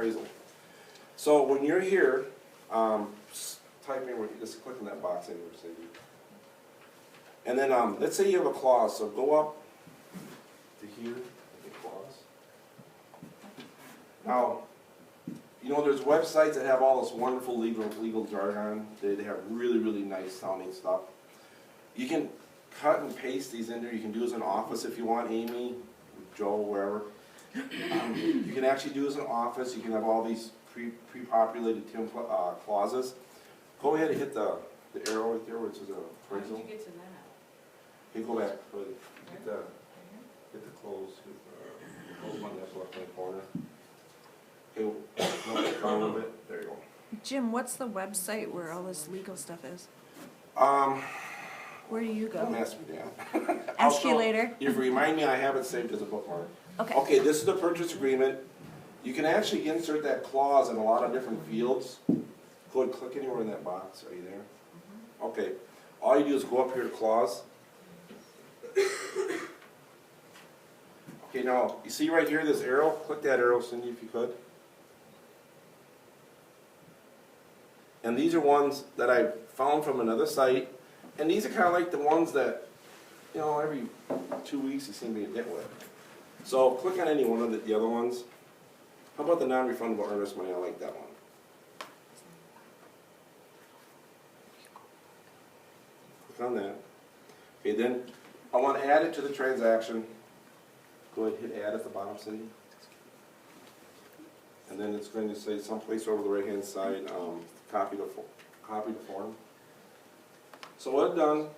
appraisal. So when you're here, type in, just click in that box anywhere, Cindy. And then let's say you have a clause, so go up to here, the clause. Now, you know, there's websites that have all this wonderful legal jargon. They have really, really nice sounding stuff. You can cut and paste these in there. You can do this in Office if you want, Amy, Joe, wherever. You can actually do this in Office. You can have all these pre-populated clauses. Go ahead and hit the arrow right there, which is a appraisal. How did you get to that? Okay, go back. Hit the close. Close button that's left in the corner. Okay, no, down a little bit. There you go. Jim, what's the website where all this legal stuff is? Where do you Don't go? ask me that. Ask you later. If you remind me, I have it saved as a bookmark. Okay. Okay, this is the purchase agreement. You can actually insert that clause in a lot of different fields. Go ahead and click anywhere in that box. Are you there? Okay. All you do is go up here to clause. Okay, now, you see right here this arrow? Click that arrow, Cindy, if you could. And these are ones that I found from another site. And these are kind of like the ones that, you know, every 2 weeks you seem to get with. So click on any one of the other ones. How about the non-refundable earnest money? I like that one. Click on that. Okay, then I want to add it to the transaction. Go ahead and hit add at the bottom, Cindy. And then it's going to say someplace over the right-hand side, copy the form. So what I've done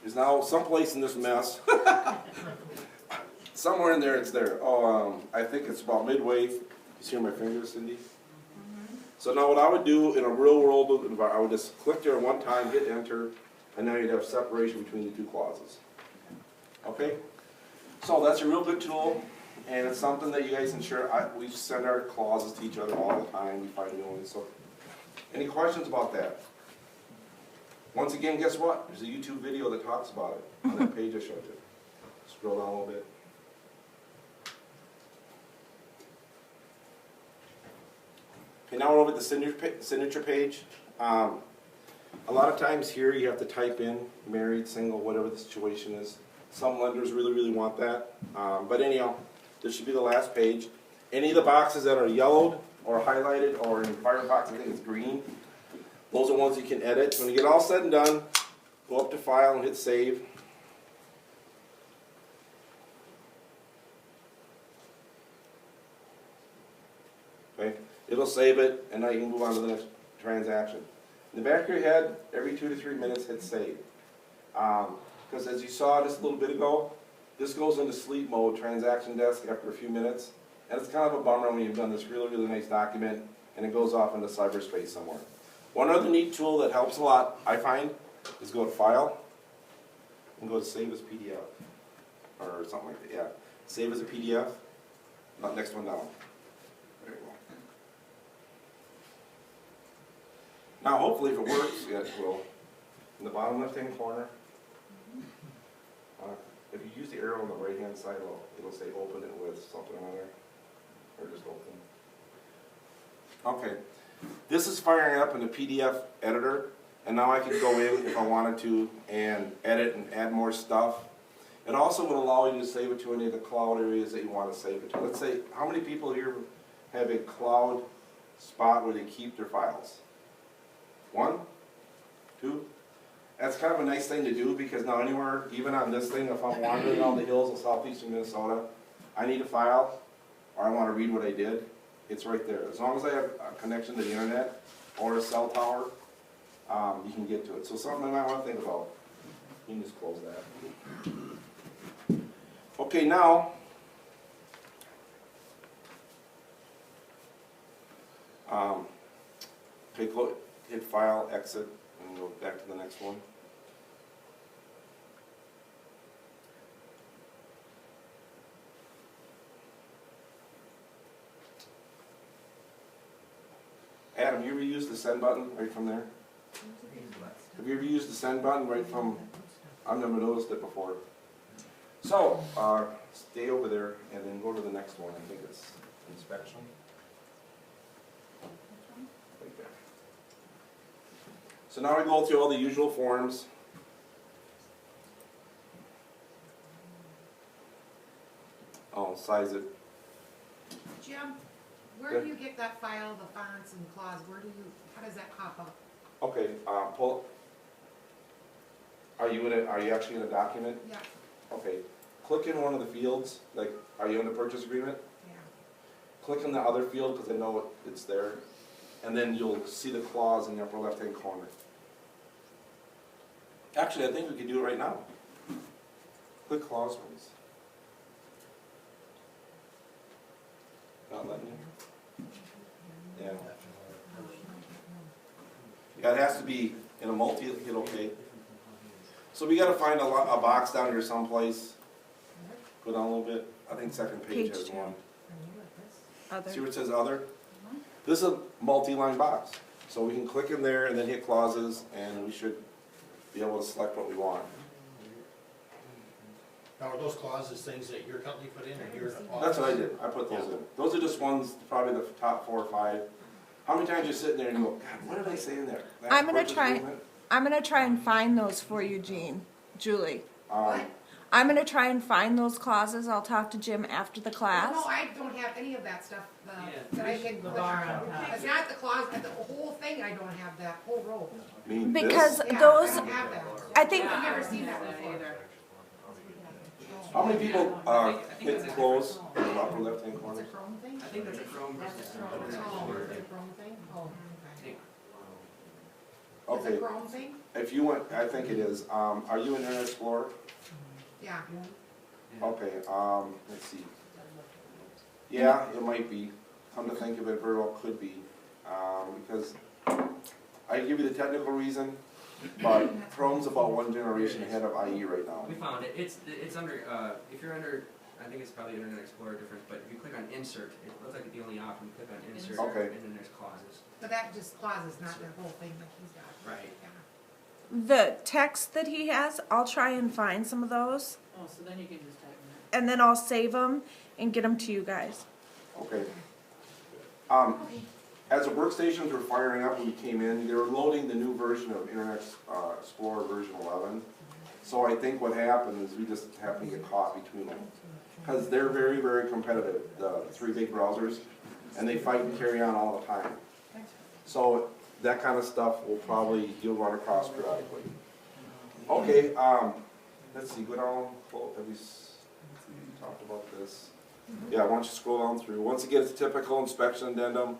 is now someplace in this mess, somewhere in there it's there. Oh, I think it's about midway. You see my fingers, Cindy? So now what I would do in a real world environment, I would just click there one time, hit enter, and now you'd have separation between the two clauses. Okay? So that's a real good tool, and it's something that you guys can share. We send our clauses to each other all the time. We find new ones. So, any questions about that? Once again, guess what? There's a YouTube video that talks about it on that page I showed you. Scroll down a little bit. Okay, now we're over at the signature page. A lot of times here you have to type in married, single, whatever the situation is. Some lenders really, really want that. But anyhow, this should be the last page. Any of the boxes that are yellowed or highlighted or in Firefox, I think it's green, those are ones you can edit. When you get all said and done, go up to File and hit Save. Okay, it'll save it, and now you can move on to the next transaction. In the back of your head, every 2 to 3 minutes, hit Save. Because as you saw just a little bit ago, this goes into sleep mode, transaction desk, after a few minutes. And it's kind of a bummer when you've done this really, really nice document and it goes off into cyberspace somewhere. One other neat tool that helps a lot, I find, is go to File and go to Save as PDF. Or something like that, yeah. Save as a PDF. Not next one down. There you go. Now hopefully if it works, yeah, it will. In the bottom left-hand corner, if you use the arrow on the right-hand side, it'll say open it with something on there. Or just open. Okay. This is firing up in the PDF editor, and now I can go in if I wanted to and edit and add more stuff. It also would allow you to save it to any of the cloud areas that you want to save it to. Let's say, how many people here have a cloud spot where they keep their files? 1? 2? That's kind of a nice thing to do because now anywhere, even on this thing, if I'm wandering down the hills of southeastern Minnesota, I need a file or I want to read what I did, it's right there. As long as I have a connection to the internet or a cell tower, you can get to it. So something I might want to think about. You can just close that. Okay, now, go hit File, Exit, and go back to the next one. Adam, you ever used the send button right from there? Have you ever used the send button right from, I've never noticed it before. So, stay over there and then go to the next one. I think it's inspection. Right there. So now we go through all the usual forms. I'll size it. Jim, where do you get that file, the fonts and clause, how does that pop up? Okay, pull. Are you actually in a document? Yeah, Okay, click in one of the fields, like, are you in the purchase agreement? yeah. Click in the other field, because I know it's there, and then you'll see the clause in the upper left-hand corner. Actually, I think we can do it right now. Click clause ones. Not letting you? Yeah. Yeah, it has to be in a multi, hit okay. So we gotta find a box down here someplace. Go down a little bit. I think second page Page has 2. one. Other. See where it says other? This is a multi-line box. So we can click in there and then hit clauses, and we should be able to select what we want. Now, are those clauses things that your company put in, or your office? That's what I did. I put those in. Those are just ones, probably the top 4 or 5. How many times you sit there and you go, God, what did I say in there? That I'm gonna purchase try- agreement? I'm gonna try and find those for you, Julie. Um, I'm gonna try and find those clauses. I'll talk to Jim after the class. No, I don't have any of that stuff, Yeah, that I can the click bar on. on top. It's not the clause, the whole thing, I don't have that whole row. mean this? Because Yeah, those, I don't have that. I think, I've never seen that before. either. How many people I think hit that's a close in the upper left-hand It's corner? a Chrome thing? I think that's a Chrome versus Oh, Internet it's Explorer. a Chrome thing? Oh, okay. It's a Okay, Chrome thing? if you went, I think it is. Are you in Internet Explorer? Yeah. Okay, let's see. Yeah, it might be. Come to think of it, very well could be. Because I give you the technical reason, but Chrome's about 1 generation ahead of IE right now. We found it. It's under, if you're under, I think it's probably Internet Explorer difference, but if you click on insert, it looks like the only option. You click on insert, Okay. and then there's clauses. But that just clauses, not the whole thing that he's got. Right. Yeah. the text that he has, I'll try and find some of those, Oh, so then you can just type in and then I'll save them and get them to you guys. Okay. As the workstations were firing up when we came in, they were loading the new version of Internet Explorer version 11. So I think what happened is we just happened to get caught between them. Because they're very, very competitive, the 3 big browsers, and they fight and carry on all the time. So that kind of stuff will probably, you'll run across periodically. Okay, let's see, go down, have we talked about this? Yeah, why don't you scroll down through. Once again, it's a typical inspection addendum.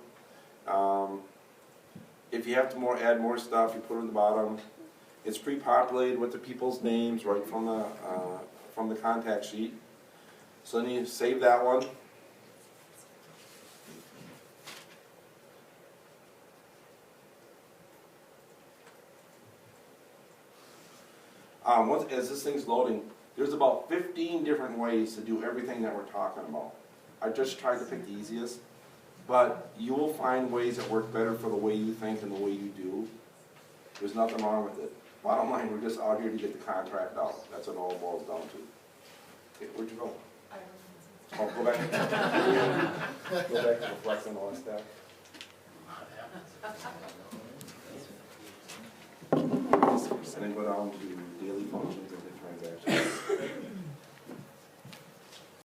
If you have to add more stuff, you put it in the bottom. It's pre-populated with the people's names right from the contact sheet. So then you save that one. As this thing's loading, there's about 15 different ways to do everything that we're talking about. I just tried to pick the easiest, but you will find ways that work better for the way you think and the way you do. There's nothing wrong with it. Bottom line, we're just out here to get the contract out. That's what it all boils down to. Okay, where'd you go? Oh, go back. Go back to reflect on all that stuff. And then go down to daily functions and the transactions.